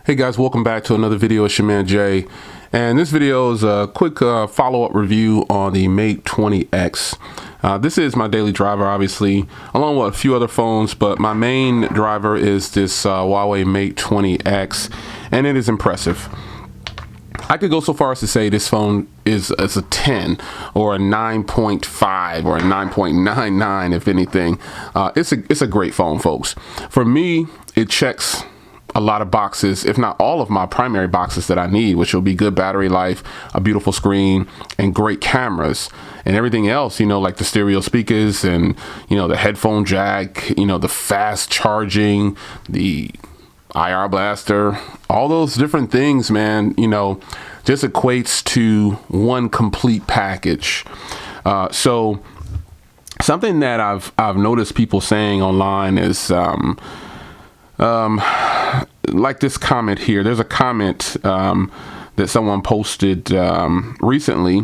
Hey guys, welcome back to another video. It's your man Jay, and this video is a quick follow-up review on the Mate 20X. This is my daily driver, obviously, along with a few other phones, but my main driver is this Huawei Mate 20X, and it is impressive. I could go so far as to say this phone is a 10 or a 9.5 or a 9.99, if anything. It's a great phone, folks. For me, it checks a lot of boxes, if not all of my primary boxes that I need, which will be good battery life, a beautiful screen, and great cameras, and everything else, like the stereo speakers and, the headphone jack, the fast charging, the IR blaster, all those different things, man, just equates to one complete package. So something that I've noticed people saying online is, like this comment here. There's a comment that someone posted recently.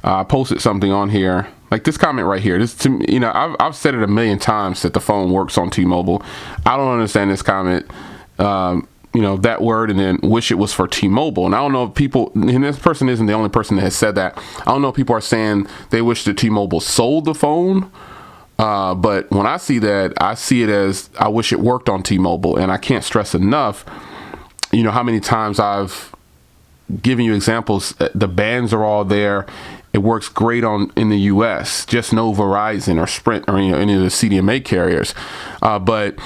Posted something on here, like this comment right here. This, to me, I've said it a million times that the phone works on T-Mobile. I don't understand this comment. That word, and then wish it was for T-Mobile. And I don't know if people, and this person isn't the only person that has said that. I don't know if people are saying they wish that T-Mobile sold the phone. But when I see that, I see it as I wish it worked on T-Mobile. And I can't stress enough, how many times I've given you examples. The bands are all there. It works great in the US, just no Verizon or Sprint or any of the CDMA carriers. But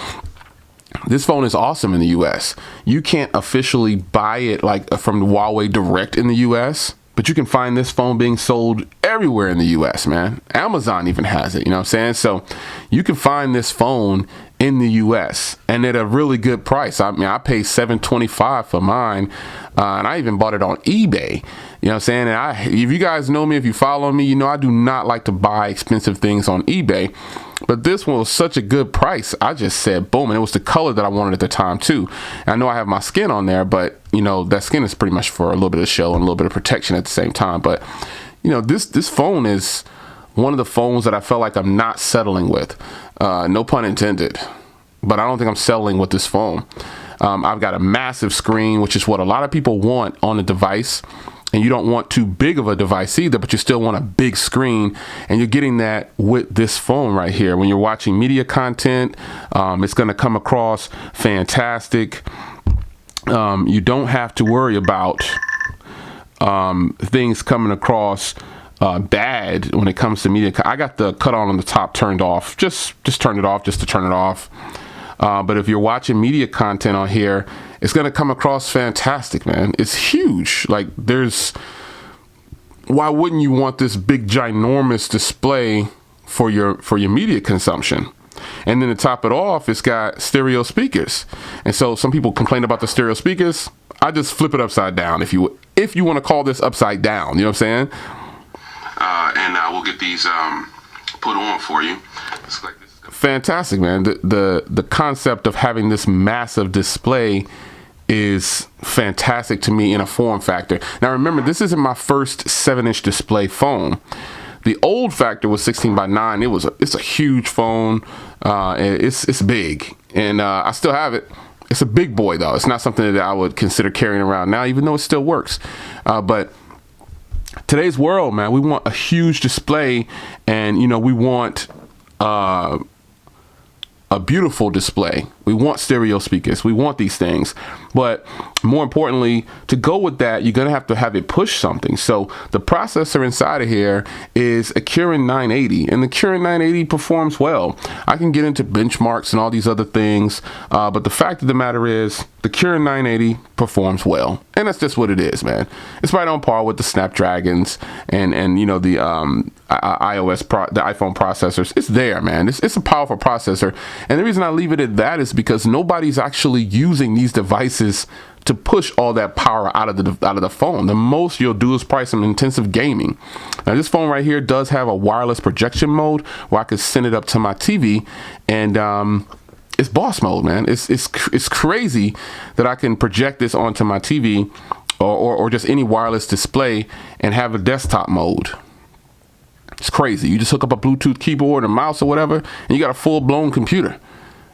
this phone is awesome in the US. You can't officially buy it like from Huawei direct in the US. But you can find this phone being sold everywhere in the US, man. Amazon even has it, you know what I'm saying? So you can find this phone in the US and at a really good price. I mean, I paid $725 for mine, and I even bought it on eBay. You know what I'm saying? And if you guys know me, if you follow me, I do not like to buy expensive things on eBay. But this one was such a good price. I just said, boom. And it was the color that I wanted at the time, too. And I know I have my skin on there, but, that skin is pretty much for a little bit of show and a little bit of protection at the same time. But, this phone is one of the phones that I felt like I'm not settling with. No pun intended. But I don't think I'm settling with this phone. I've got a massive screen, which is what a lot of people want on a device. And you don't want too big of a device either, but you still want a big screen. And you're getting that with this phone right here. When you're watching media content, it's going to come across fantastic. You don't have to worry about things coming across bad when it comes to media. I got the cut on the top turned off. Just turn it off just to turn it off. But if you're watching media content on here, it's going to come across fantastic, man. It's huge. Like why wouldn't you want this big ginormous display for your media consumption? And then to top it off, it's got stereo speakers. And so some people complain about the stereo speakers. I just flip it upside down. If you want to call this upside down, you know what I'm saying? And we'll get these put on for you. It's like this. Fantastic, man. The concept of having this massive display is fantastic to me in a form factor. Now remember, this isn't my first 7-inch display phone. The old factor was 16:9. It's a huge phone. It's big, and I still have it. It's a big boy though. It's not something that I would consider carrying around now, even though it still works. But today's world, man, we want a huge display, and we want a beautiful display. We want stereo speakers. We want these things. But more importantly, to go with that, you're going to have it push something. So the processor inside of here is a Kirin 980, and the Kirin 980 performs well. I can get into benchmarks and all these other things, but the fact of the matter is the Kirin 980 performs well. And that's just what it is, man. It's right on par with the Snapdragons and the the iPhone processors. It's there, man. It's a powerful processor. And the reason I leave it at that is because nobody's actually using these devices to push all that power out of the phone. The most you'll do is probably some intensive gaming. Now this phone right here does have a wireless projection mode where I could send it up to my TV, and it's boss mode, man. It's crazy that I can project this onto my TV or just any wireless display and have a desktop mode. It's crazy. You just hook up a Bluetooth keyboard and mouse or whatever, and you got a full-blown computer.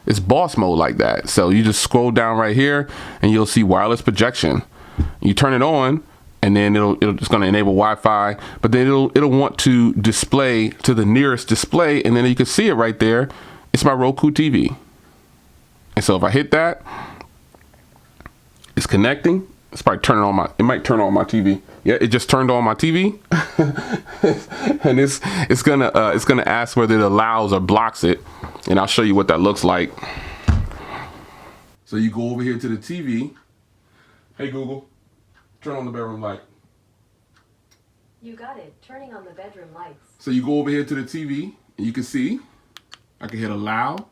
It's boss mode like that. So you just scroll down right here and you'll see wireless projection. You turn it on and then it's going to enable Wi-Fi, but then it'll want to display to the nearest display, and then you can see it right there. It's my Roku TV. And so if I hit that, it's connecting. It's probably turning on it might turn on my TV. Yeah, it just turned on my TV. And it's gonna ask whether it allows or blocks it. And I'll show you what that looks like. So you go over here to the TV. Hey Google, turn on the bedroom light. You got it. Turning on the bedroom lights. So you go over here to the TV and you can see, I can hit allow.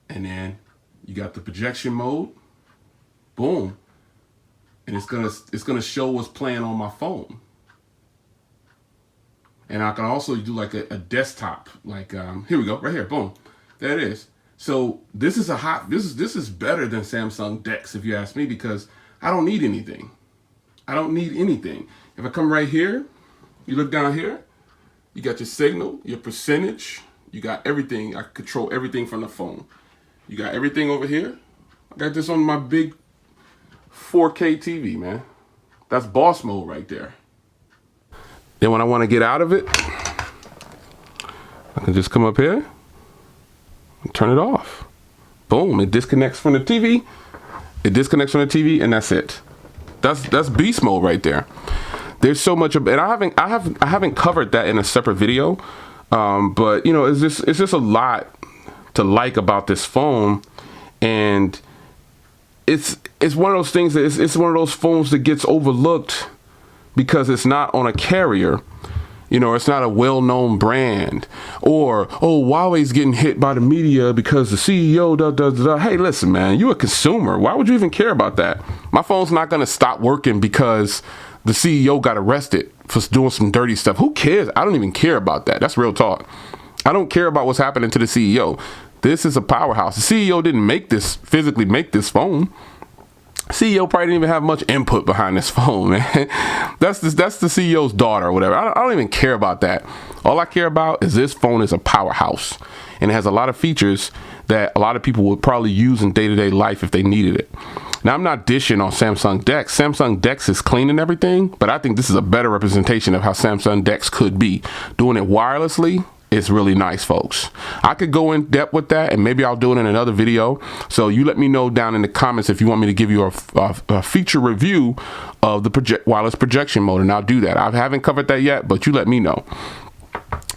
And then you got the projection mode. Boom. And it's gonna show what's playing on my phone. And I can also do like a desktop, like here we go, right here, boom, there it is. So this is this is better than Samsung DeX, if you ask me, because I don't need anything. I don't need anything. If I come right here, you look down here, you got your signal, your percentage, you got everything. I control everything from the phone. You got everything over here. I got this on my big 4K TV, man. That's boss mode right there. Then when I want to get out of it, I can just come up here and turn it off. Boom, it disconnects from the TV. It disconnects from the TV, and that's it. That's beast mode right there. There's so much, and I haven't covered that in a separate video, but you know, it's just a lot to like about this phone, and it's one of those things that it's one of those phones that gets overlooked because it's not on a carrier. You know, it's not a well-known brand, or, oh, Huawei's getting hit by the media because the CEO Hey, listen, man, you're a consumer. Why would you even care about that? My phone's not going to stop working because the CEO got arrested for doing some dirty stuff. Who cares? I don't even care about that. That's real talk. I don't care about what's happening to the CEO. This is a powerhouse. The CEO didn't physically make this phone. CEO probably didn't even have much input behind this phone, man. That's the CEO's daughter or whatever. I don't even care about that. All I care about is this phone is a powerhouse, and it has a lot of features that a lot of people would probably use in day-to-day life if they needed it. Now, I'm not dishing on Samsung DeX. Samsung DeX is clean and everything, but I think this is a better representation of how Samsung DeX could be. Doing it wirelessly, it's really nice, folks. I could go in depth with that, and maybe I'll do it in another video. So you let me know down in the comments if you want me to give you a feature review of the wireless projection mode, and I'll do that. I haven't covered that yet, but you let me know.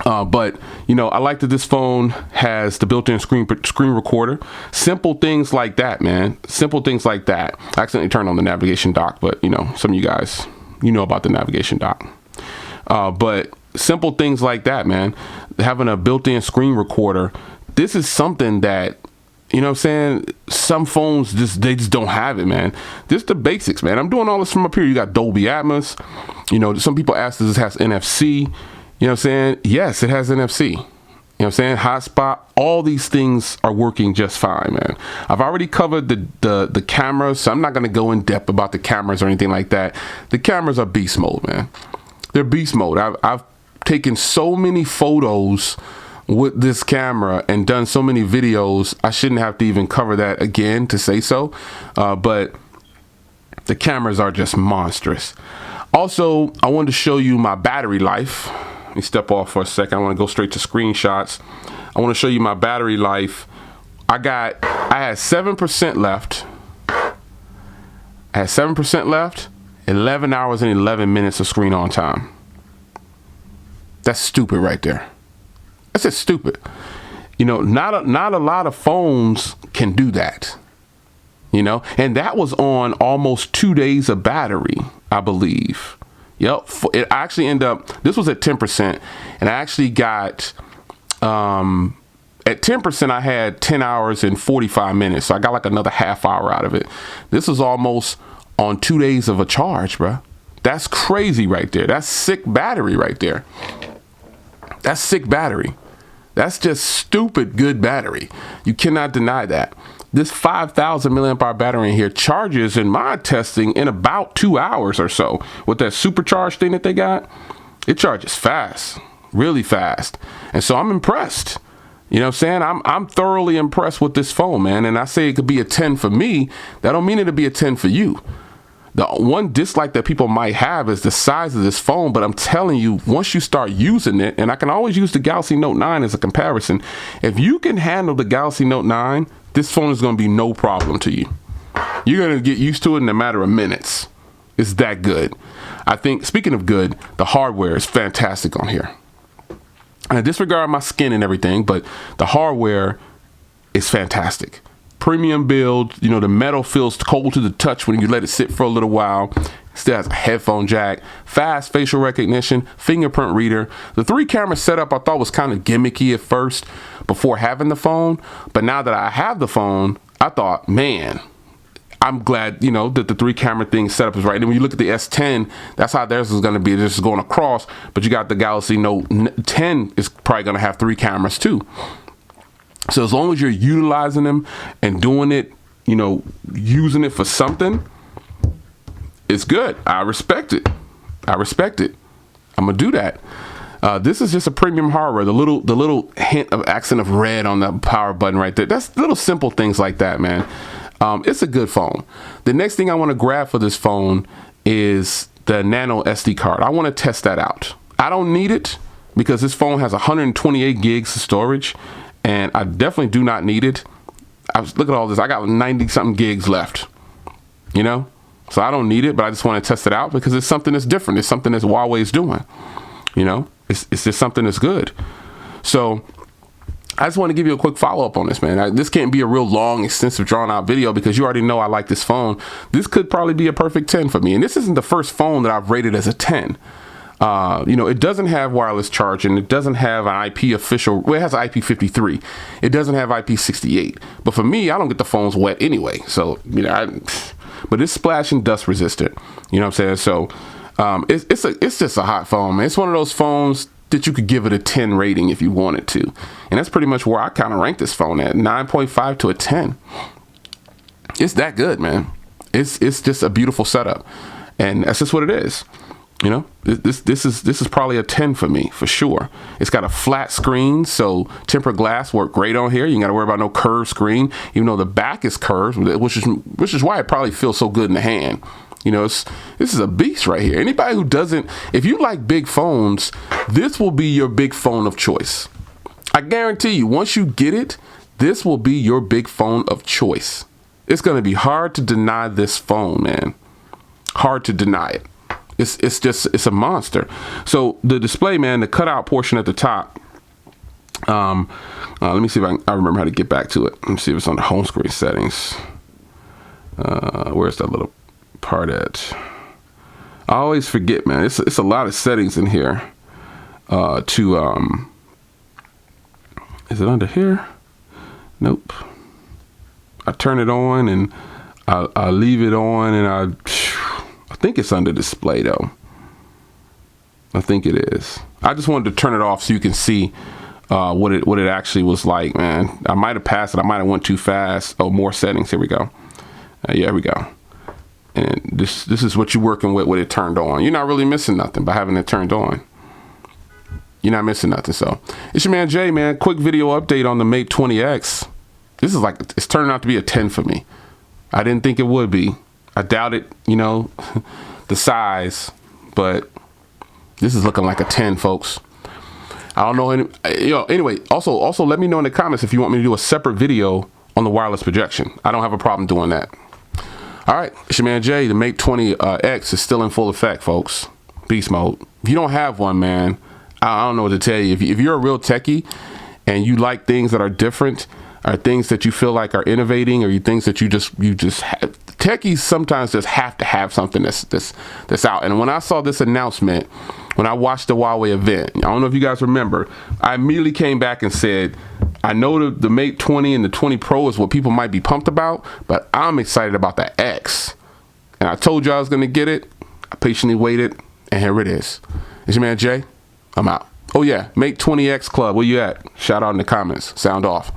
But you know, I like that this phone has the built-in screen recorder. Simple things like that, man. Simple things like that. I accidentally turned on the navigation dock, but you know, some of you guys, you know about the navigation dock. But simple things like that, man. Having a built-in screen recorder, this is something that, you know what I'm saying, some phones they just don't have it, man. This is the basics, man. I'm doing all this from up here. You got Dolby Atmos. You know, some people ask, does this has NFC? You know what I'm saying? Yes, it has NFC. You know what I'm saying? Hotspot, all these things are working just fine, man. I've already covered the cameras, so I'm not going to go in depth about the cameras or anything like that. The cameras are beast mode, man. They're beast mode. I've taken so many photos with this camera and done so many videos. I shouldn't have to even cover that again to say so. But the cameras are just monstrous. Also, I wanted to show you my battery life. Let me step off for a second. I want to go straight to screenshots. I want to show you my battery life. I had 7% left. I had 7% left. 11 hours and 11 minutes of screen on time. That's stupid right there. That's just stupid. You know, not a lot of phones can do that. You know, and that was on almost 2 days of battery, I believe. Yep. It actually ended up, this was at 10%, and I actually got, at 10%, I had 10 hours and 45 minutes. So I got like another half hour out of it. This was almost on 2 days of a charge, bro. That's crazy right there. That's sick battery right there. That's sick battery. That's just stupid good battery. You cannot deny that. This 5,000 milliamp hour battery in here charges in my testing in about 2 hours or so. With that supercharged thing that they got, it charges fast, really fast. And so I'm impressed. You know what I'm saying? I'm thoroughly impressed with this phone, man. And I say it could be a 10 for me. That don't mean it'll be a 10 for you. The one dislike that people might have is the size of this phone, but I'm telling you, once you start using it, and I can always use the Galaxy Note 9 as a comparison, if you can handle the Galaxy Note 9, this phone is going to be no problem to you. You're going to get used to it in a matter of minutes. It's that good. I think, speaking of good, the hardware is fantastic on here. And I disregard my skin and everything, but the hardware is fantastic. Premium build, you know, the metal feels cold to the touch when you let it sit for a little while. Still has a headphone jack, fast facial recognition, fingerprint reader. The 3-camera setup I thought was kind of gimmicky at first before having the phone. But now that I have the phone, I thought, man, I'm glad, you know, that the 3-camera thing setup is right. And when you look at the S10, that's how theirs is going to be. This is going across, but you got the Galaxy Note 10 is probably going to have 3 cameras too. So as long as you're utilizing them and doing it, you know, using it for something, it's good. I respect it. I respect it. I'm gonna do that. This is just a premium hardware. The little hint of accent of red on the power button right there. That's little simple things like that, man. It's a good phone. The next thing I want to grab for this phone is the Nano SD card. I want to test that out. I don't need it because this phone has 128 gigs of storage. And I definitely do not need it. Look at all this. I got 90 something gigs left, you know? So I don't need it, but I just want to test it out because it's something that's different. It's something that Huawei's doing, you know? It's just something that's good. So I just want to give you a quick follow-up on this, man. This can't be a real long, extensive, drawn-out video because you already know I like this phone. This could probably be a perfect 10 for me. And this isn't the first phone that I've rated as a 10. You know, it doesn't have wireless charging. It doesn't have an IP official. Well, it has an IP53. It doesn't have IP68. But for me, I don't get the phones wet anyway. So, you know, but it's splash and dust resistant. You know what I'm saying? So, it's just a hot phone, man. It's one of those phones that you could give it a 10 rating if you wanted to. And that's pretty much where I kind of rank this phone at 9.5 to a 10. It's that good, man. It's just a beautiful setup. And that's just what it is. You know, this is probably a 10 for me, for sure. It's got a flat screen, so tempered glass work great on here. You ain't got to worry about no curved screen, even though the back is curved, which is why it probably feels so good in the hand. You know, this is a beast right here. Anybody who doesn't, if you like big phones, this will be your big phone of choice. I guarantee you, once you get it, this will be your big phone of choice. It's going to be hard to deny this phone, man. Hard to deny it. It's a monster. So the display, man, the cutout portion at the top. Let me see if I remember how to get back to it. Let me see if it's on the home screen settings. Where's that little part at? I always forget, man. It's a lot of settings in here. Is it under here? Nope. I turn it on and I leave it on and I think it's under display though. I think it is. I just wanted to turn it off so you can see what it actually was like, man. I might have passed it. I might have went too fast. Oh, more settings. Here we go. Yeah, here we go. And this is what you're working with it turned on. You're not really missing nothing by having it turned on. You're not missing nothing. So it's your man Jay, man. Quick video update on the Mate 20X. This is like, it's turning out to be a 10 for me. I didn't think it would be. I doubt it, you know, the size, but this is looking like a 10, folks. I don't know anyway, also let me know in the comments if you want me to do a separate video on the wireless projection. I don't have a problem doing that. All right, it's your man Jay. The Mate 20X is still in full effect, folks. Beast mode. If you don't have one, man, I don't know what to tell you. If you're a real techie and you like things that are different, or things that you feel like are innovating, or you things that you just have, techies sometimes just have to have something that's out. And when I saw this announcement, when I watched the Huawei event, I don't know if you guys remember, I immediately came back and said, I know the Mate 20 and the 20 Pro is what people might be pumped about, but I'm excited about the X. And I told you I was going to get it. I patiently waited, and here it is. It's your man Jay. I'm out. Oh yeah, Mate 20X Club. Where you at? Shout out in the comments. Sound off.